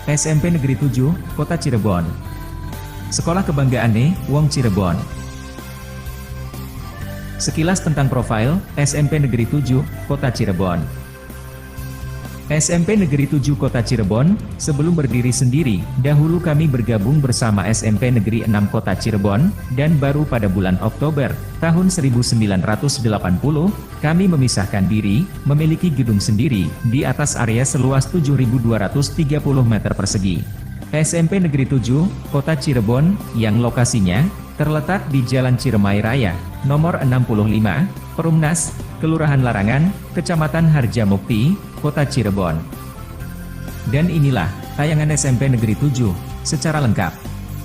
SMP Negeri 7, Kota Cirebon. Sekolah kebanggaane, Wong Cirebon. Sekilas tentang profil SMP Negeri 7, Kota Cirebon. SMP Negeri 7 Kota Cirebon, sebelum berdiri sendiri, dahulu kami bergabung bersama SMP Negeri 6 Kota Cirebon, dan baru pada bulan Oktober, tahun 1980, kami memisahkan diri, memiliki gedung sendiri, di atas area seluas 7.230 meter persegi. SMP Negeri 7, Kota Cirebon, yang lokasinya, terletak di Jalan Ciremai Raya, nomor 65, Perumnas, Kelurahan Larangan, Kecamatan Harjamukti, Kota Cirebon. Dan inilah, tayangan SMP Negeri 7, secara lengkap.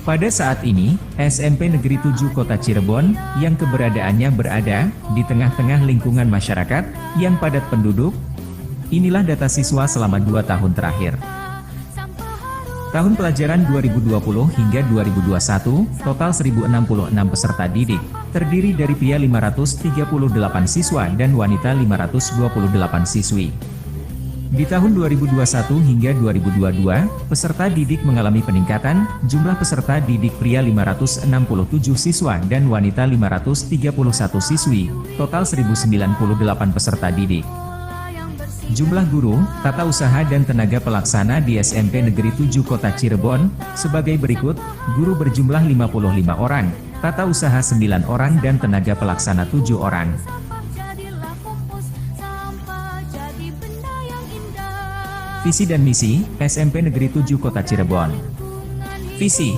Pada saat ini, SMP Negeri 7 Kota Cirebon, yang keberadaannya berada, di tengah-tengah lingkungan masyarakat, yang padat penduduk. Inilah data siswa selama 2 tahun terakhir. Tahun pelajaran 2020 hingga 2021, total 1066 peserta didik, terdiri dari pria 538 siswa dan wanita 528 siswi. Di tahun 2021 hingga 2022, peserta didik mengalami peningkatan, jumlah peserta didik pria 567 siswa dan wanita 531 siswi, total 1098 peserta didik. Jumlah guru, tata usaha dan tenaga pelaksana di SMP Negeri 7 Kota Cirebon, sebagai berikut, guru berjumlah 55 orang, tata usaha 9 orang dan tenaga pelaksana 7 orang. Visi dan misi, SMP Negeri 7 Kota Cirebon. Visi: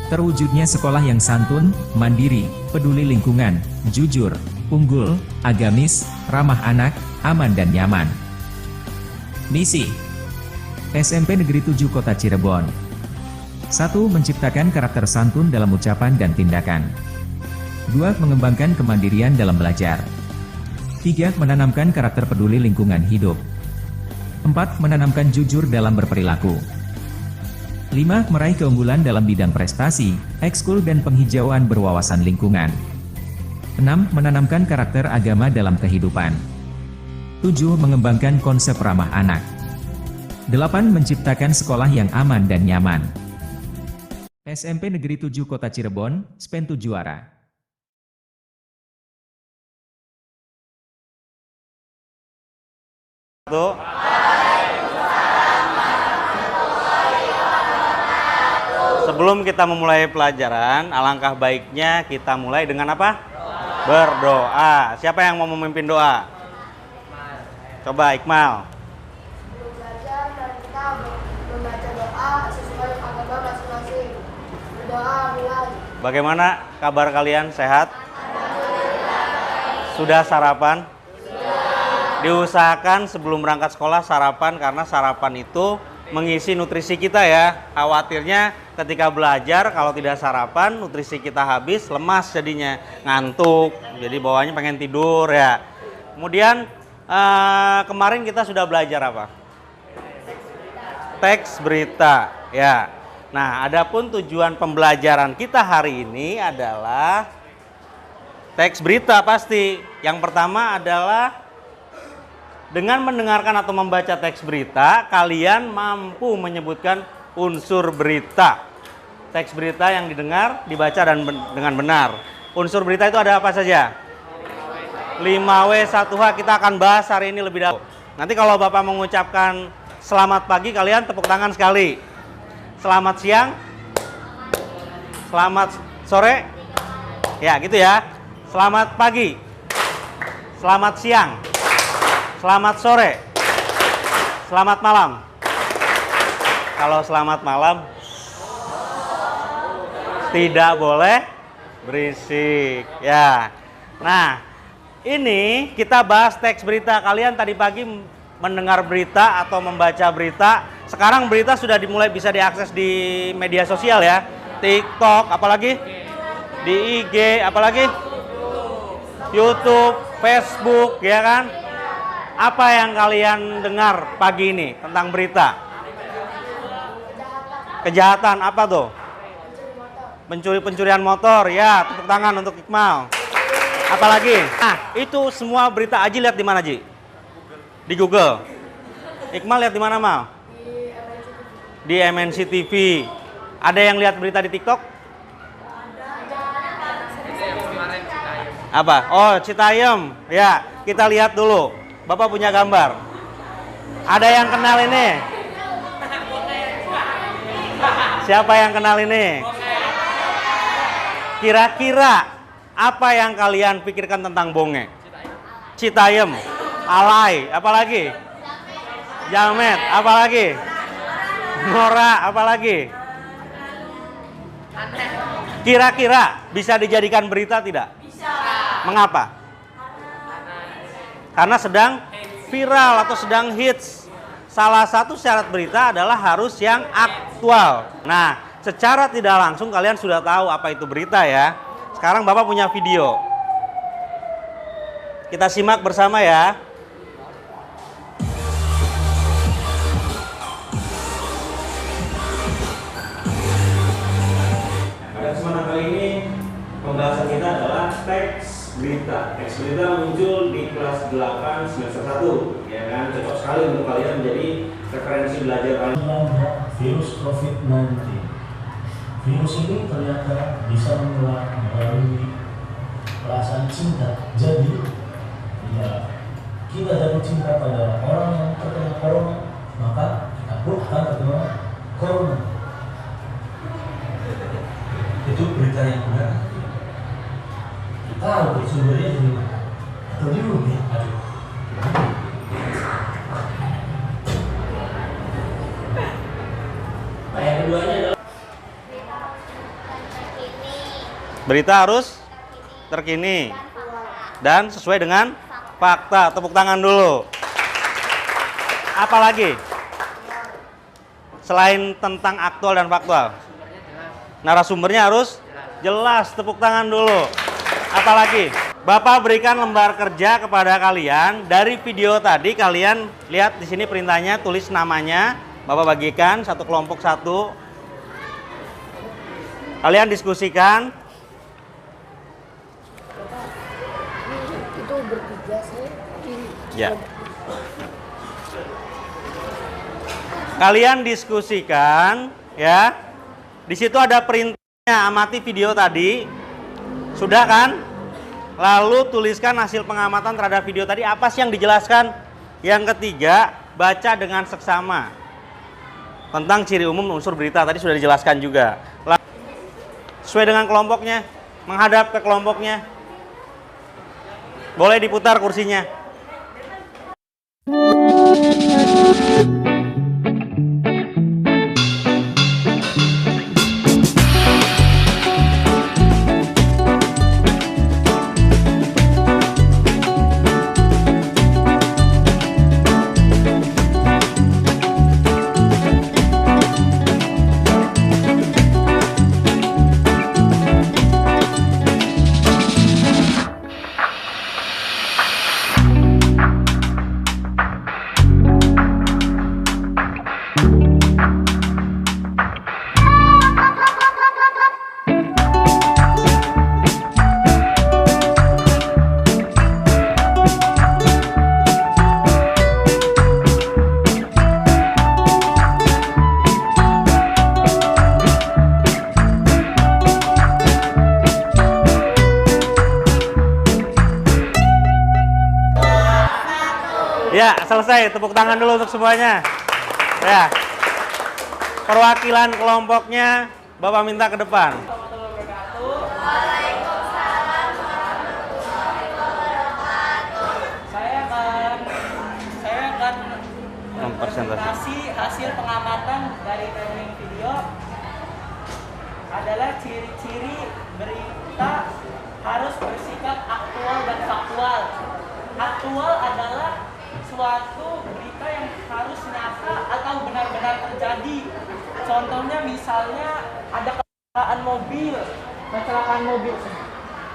terwujudnya sekolah yang santun, mandiri, peduli lingkungan, jujur, unggul, agamis, ramah anak, aman dan nyaman. Misi: SMP Negeri 7 Kota Cirebon. 1. Menciptakan karakter santun dalam ucapan dan tindakan. 2. Mengembangkan kemandirian dalam belajar. 3. Menanamkan karakter peduli lingkungan hidup. 4. Menanamkan jujur dalam berperilaku. 5. Meraih keunggulan dalam bidang prestasi, ekskul dan penghijauan berwawasan lingkungan. 6. Menanamkan karakter agama dalam kehidupan. 7. Mengembangkan konsep ramah anak. 8. Menciptakan sekolah yang aman dan nyaman. SMP Negeri 7 Kota Cirebon, Spentu juara. Sebelum kita memulai pelajaran, alangkah baiknya kita mulai dengan apa? Berdoa. Siapa yang mau memimpin doa? Coba Iqmal. Belajar dan kita membaca doa sesuai agama masing-masing. Berdoa mulai. Bagaimana kabar kalian? Sehat? Sudah sarapan? Diusahakan sebelum berangkat sekolah sarapan, karena sarapan itu mengisi nutrisi kita ya. Khawatirnya ketika belajar kalau tidak sarapan, nutrisi kita habis, lemas jadinya, ngantuk, jadi bawaannya pengen tidur ya. Kemudian kemarin kita sudah belajar apa? Teks berita ya. Nah, adapun tujuan pembelajaran kita hari ini adalah teks berita pasti. Yang pertama adalah dengan mendengarkan atau membaca teks berita, kalian mampu menyebutkan unsur berita. Teks berita yang didengar, dibaca dengan benar. Unsur berita itu ada apa saja? 5W 1H kita akan bahas hari ini lebih dahulu. Nanti kalau Bapak mengucapkan selamat pagi, kalian tepuk tangan sekali. Selamat siang. Selamat sore. Ya, gitu ya. Selamat pagi. Selamat siang. Selamat sore. Selamat malam. Kalau selamat malam tidak boleh berisik ya. Nah, ini kita bahas teks berita. Kalian tadi pagi mendengar berita atau membaca berita. Sekarang berita sudah dimulai bisa diakses di media sosial ya. TikTok, apalagi? Di IG, apalagi? YouTube, Facebook, ya kan? Apa yang kalian dengar pagi ini tentang berita? Kejahatan apa tuh? Pencurian motor, ya, tepuk tangan untuk Iqmal. Apalagi? Nah, itu semua berita Aji lihat di mana, Ji? Di Google. Iqmal lihat di mana, Mal? di MNC TV. Ada yang lihat berita di TikTok? Apa? Oh, Citayam. Ya, kita lihat dulu. Bapak punya gambar. Ada yang kenal ini? Siapa yang kenal ini? Kira-kira apa yang kalian pikirkan tentang Bonge? Citayam, Alay, apalagi? Jamet, apalagi? Nora, apalagi? Kira-kira bisa dijadikan berita tidak? Bisa. Mengapa? Karena sedang viral atau sedang hits. Salah satu syarat berita adalah harus yang aktual. Nah, secara tidak langsung kalian sudah tahu apa itu berita ya. Sekarang Bapak punya video. Kita simak bersama ya. Pada kesempatan kali ini pembahasan kita adalah teks berita. Teks berita muncul di kelas 8 semester 1, ya kan? Cocok sekali untuk kalian menjadi referensi belajar kalian. Virus COVID-19. Virus ini ternyata bisa menular melalui perasaan cinta. Jadi, ya kita jatuh cinta pada orang yang terkena corona, maka kita pun akan terkena corona. Itu berita yang benar. Kita tahu sumbernya di mana atau di rumah. Aduh. Nah, yang keduanya adalah Berita harus terkini dan sesuai dengan fakta. Tepuk tangan dulu. Apalagi? Selain tentang aktual dan faktual. Narasumbernya harus jelas. Tepuk tangan dulu. Apalagi? Bapak berikan lembar kerja kepada kalian. Dari video tadi kalian lihat di sini perintahnya, tulis namanya. Bapak bagikan satu kelompok satu. Kalian diskusikan. Itu bertiga sih. Ya. Kalian diskusikan ya. Di situ ada perintahnya, amati video tadi. Sudah kan? Lalu tuliskan hasil pengamatan terhadap video tadi, apa sih yang dijelaskan? Yang ketiga, baca dengan seksama. Tentang ciri umum unsur berita tadi sudah dijelaskan juga. Sesuai dengan kelompoknya, menghadap ke kelompoknya. Boleh diputar kursinya. Ya, selesai. Tepuk tangan dulu untuk semuanya. Ya. Perwakilan kelompoknya Bapak minta ke depan. Saya akan mempresentasi hasil pengamatan dari training video adalah ciri-ciri berita harus bersikap aktual dan faktual. Aktual adalah suatu berita yang harus nyata atau benar-benar terjadi. Contohnya misalnya ada kecelakaan mobil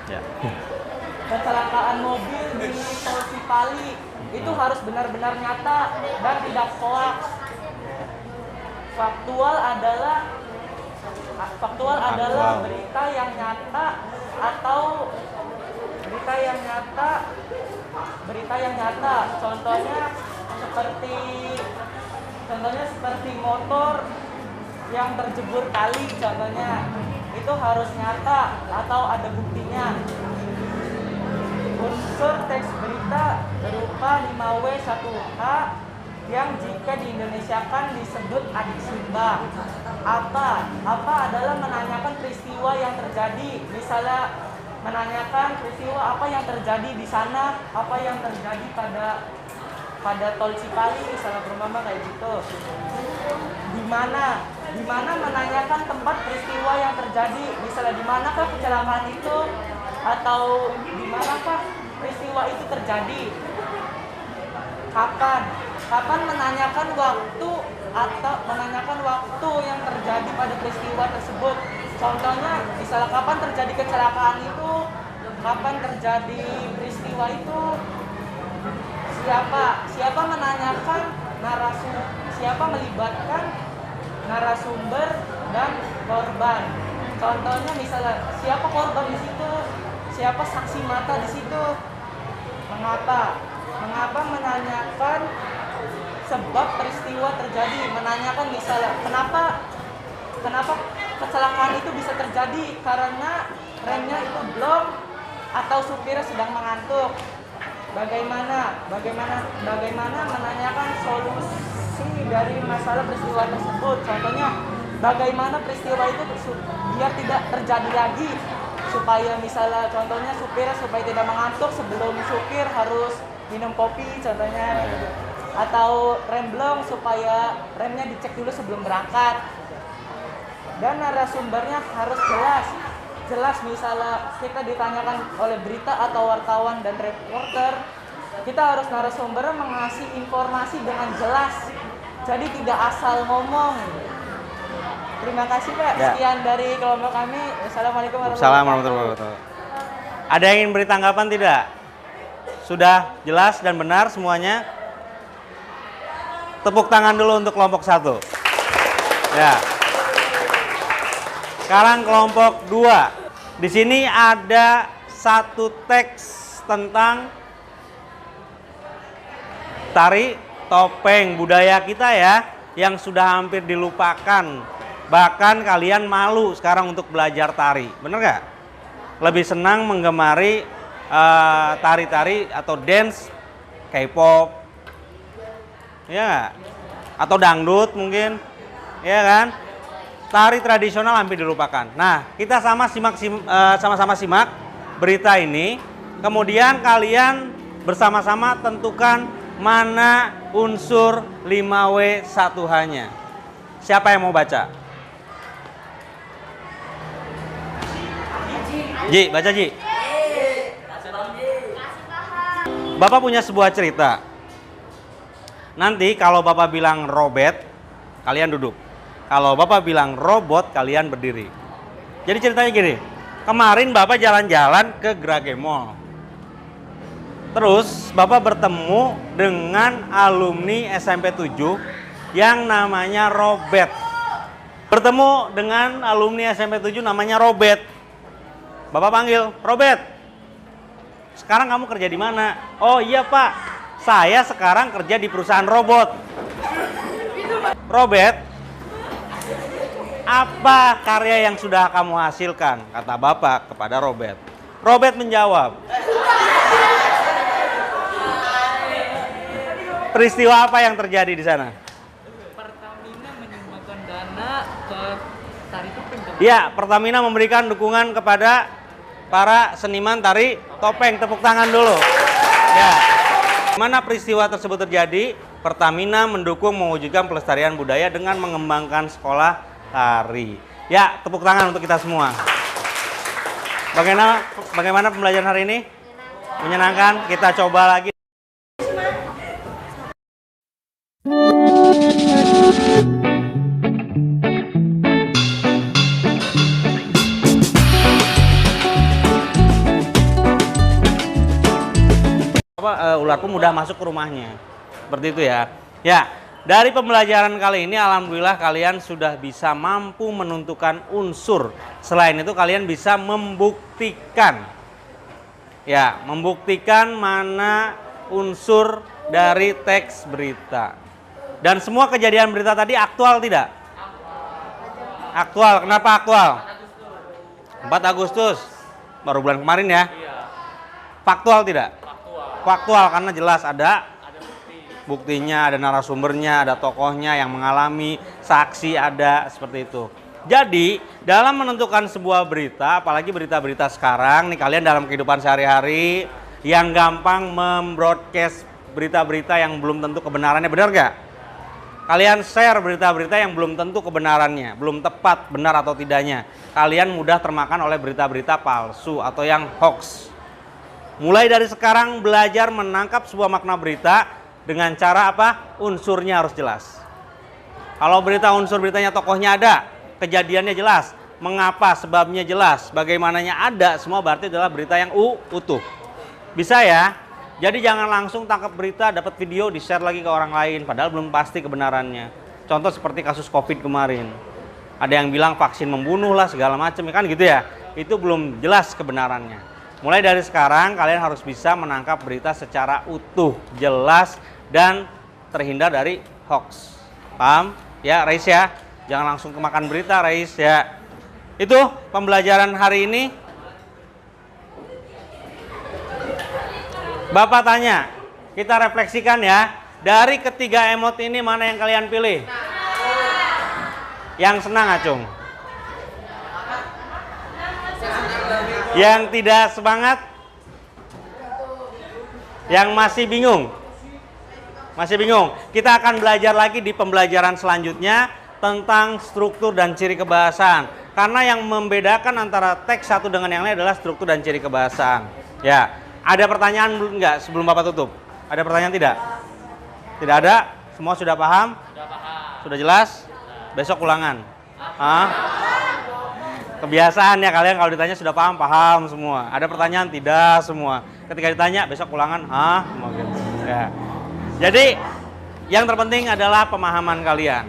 Ya. kecelakaan mobil di Tol Cipali itu harus benar-benar nyata dan tidak hoax. Faktual adalah berita yang nyata atau berita yang nyata. Contohnya seperti motor yang terjebur kali contohnya itu harus nyata atau ada buktinya. Unsur teks berita berupa 5W1H yang jika diindonesiakan disebut adik simbah. Apa adalah menanyakan peristiwa yang terjadi, misalnya menanyakan peristiwa apa yang terjadi di sana, apa yang terjadi pada tol Cipali, misalnya perumpamaan kayak gitu. Di mana menanyakan tempat peristiwa yang terjadi, misalnya di manakah kecelakaan itu atau di manakah peristiwa itu terjadi. Kapan menanyakan waktu atau menanyakan waktu yang terjadi pada peristiwa tersebut. Contohnya, misalnya kapan terjadi kecelakaan itu, kapan terjadi peristiwa itu, siapa menanyakan siapa melibatkan narasumber dan korban. Contohnya misalnya siapa korban di situ, siapa saksi mata di situ, mengapa menanyakan sebab peristiwa terjadi, menanyakan misalnya kenapa kecelakaan itu bisa terjadi karena remnya itu blok atau supirnya sedang mengantuk. Bagaimana menanyakan solusi dari masalah peristiwa tersebut. Contohnya bagaimana peristiwa itu biar tidak terjadi lagi, supaya misalnya contohnya supirnya supaya tidak mengantuk sebelum supir harus minum kopi contohnya, atau rem blong supaya remnya dicek dulu sebelum berangkat. Dan narasumbernya harus jelas, misalnya kita ditanyakan oleh berita atau wartawan dan reporter, kita harus narasumbernya mengasih informasi dengan jelas, jadi tidak asal ngomong. Terima kasih Pak. Ya. Sekian dari kelompok kami. Assalamualaikum Assalamualaikum warahmatullahi wabarakatuh. Ada yang ingin beri tanggapan tidak? Sudah jelas dan benar semuanya? Tepuk tangan dulu untuk kelompok 1. Ya. Sekarang kelompok 2. Di sini ada satu teks tentang tari topeng budaya kita ya, yang sudah hampir dilupakan. Bahkan kalian malu sekarang untuk belajar tari, bener nggak? Lebih senang menggemari tari-tari atau dance K-pop, ya nggak? Atau dangdut mungkin, ya kan? Tari tradisional hampir dilupakan. Nah, kita sama-sama simak berita ini. Kemudian kalian bersama-sama tentukan mana unsur 5W1H-nya. Siapa yang mau baca? Ji, baca Ji. Bapak punya sebuah cerita. Nanti kalau Bapak bilang robet, kalian duduk. Kalau Bapak bilang robot, kalian berdiri. Jadi ceritanya gini, kemarin Bapak jalan-jalan ke Grage Mall. Terus Bapak bertemu dengan alumni SMP 7 yang namanya Robert. Bertemu dengan alumni SMP 7 namanya Robert. Bapak panggil, Robert, sekarang kamu kerja di mana? Oh iya Pak, saya sekarang kerja di perusahaan robot. Robert, apa karya yang sudah kamu hasilkan? Kata Bapak kepada Robert. Robert menjawab, peristiwa apa yang terjadi di sana? Pertamina menyumbangkan dana ke tari topeng. Ya, Pertamina memberikan dukungan kepada para seniman tari topeng. Tepuk tangan dulu. Ya. Mana peristiwa tersebut terjadi? Pertamina mendukung mewujudkan pelestarian budaya dengan mengembangkan sekolah tari. Ya, tepuk tangan untuk kita semua. Bagaimana pembelajaran hari ini? Menyenangkan? Kita coba lagi. Ular pun mudah masuk ke rumahnya. Seperti itu ya. Ya, dari pembelajaran kali ini alhamdulillah kalian sudah bisa mampu menentukan unsur. Selain itu kalian bisa membuktikan. Ya, membuktikan mana unsur dari teks berita. Dan semua kejadian berita tadi aktual tidak? Aktual, kenapa aktual? 4 Agustus. Baru bulan kemarin ya? Faktual tidak? Faktual karena jelas ada buktinya, ada narasumbernya, ada tokohnya yang mengalami, saksi ada, seperti itu. Jadi, dalam menentukan sebuah berita, apalagi berita-berita sekarang, nih kalian dalam kehidupan sehari-hari, yang gampang membroadcast berita-berita yang belum tentu kebenarannya, benar gak? Kalian share berita-berita yang belum tentu kebenarannya, belum tepat, benar atau tidaknya. Kalian mudah termakan oleh berita-berita palsu atau yang hoax. Mulai dari sekarang belajar menangkap sebuah makna berita dengan cara apa? Unsurnya harus jelas. Kalau berita unsur beritanya tokohnya ada, kejadiannya jelas, mengapa sebabnya jelas, bagaimananya ada, semua berarti adalah berita yang utuh. Bisa ya? Jadi jangan langsung tangkap berita, dapat video, di-share lagi ke orang lain, padahal belum pasti kebenarannya. Contoh seperti kasus COVID kemarin. Ada yang bilang vaksin membunuh lah, segala macam, kan gitu ya? Itu belum jelas kebenarannya. Mulai dari sekarang kalian harus bisa menangkap berita secara utuh, jelas, dan terhindar dari hoax. Paham? Ya, Rais ya? Jangan langsung kemakan berita, Rais ya. Itu pembelajaran hari ini. Bapak tanya, kita refleksikan ya. Dari ketiga emot ini mana yang kalian pilih? Yang senang, Acung. Yang tidak semangat? Yang masih bingung? Masih bingung? Kita akan belajar lagi di pembelajaran selanjutnya tentang struktur dan ciri kebahasaan. Karena yang membedakan antara teks satu dengan yang lain adalah struktur dan ciri kebahasaan. Ya, ada pertanyaan belum enggak sebelum Bapak tutup? Ada pertanyaan tidak? Tidak ada? Semua sudah paham? Sudah paham. Sudah jelas? Besok ulangan. Hah? Kebiasaan ya kalian kalau ditanya sudah paham, paham semua. Ada pertanyaan? Tidak semua. Ketika ditanya besok ulangan, semua gitu. Ya. Jadi yang terpenting adalah pemahaman kalian.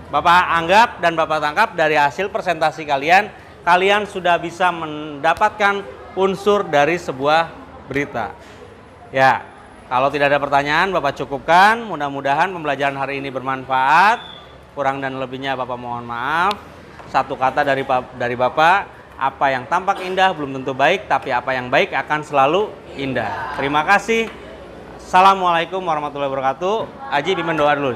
Bapak anggap dan Bapak tangkap dari hasil presentasi kalian, kalian sudah bisa mendapatkan unsur dari sebuah berita. Ya, kalau tidak ada pertanyaan Bapak cukupkan. Mudah-mudahan pembelajaran hari ini bermanfaat. Kurang dan lebihnya Bapak mohon maaf. Satu kata dari Bapak, apa yang tampak indah belum tentu baik, tapi apa yang baik akan selalu indah. Terima kasih. Assalamualaikum warahmatullahi wabarakatuh. Aji pimpin doa dulu.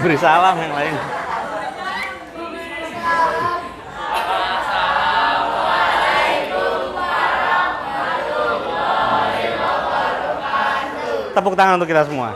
Beri salam yang lain. Tepuk tangan untuk kita semua.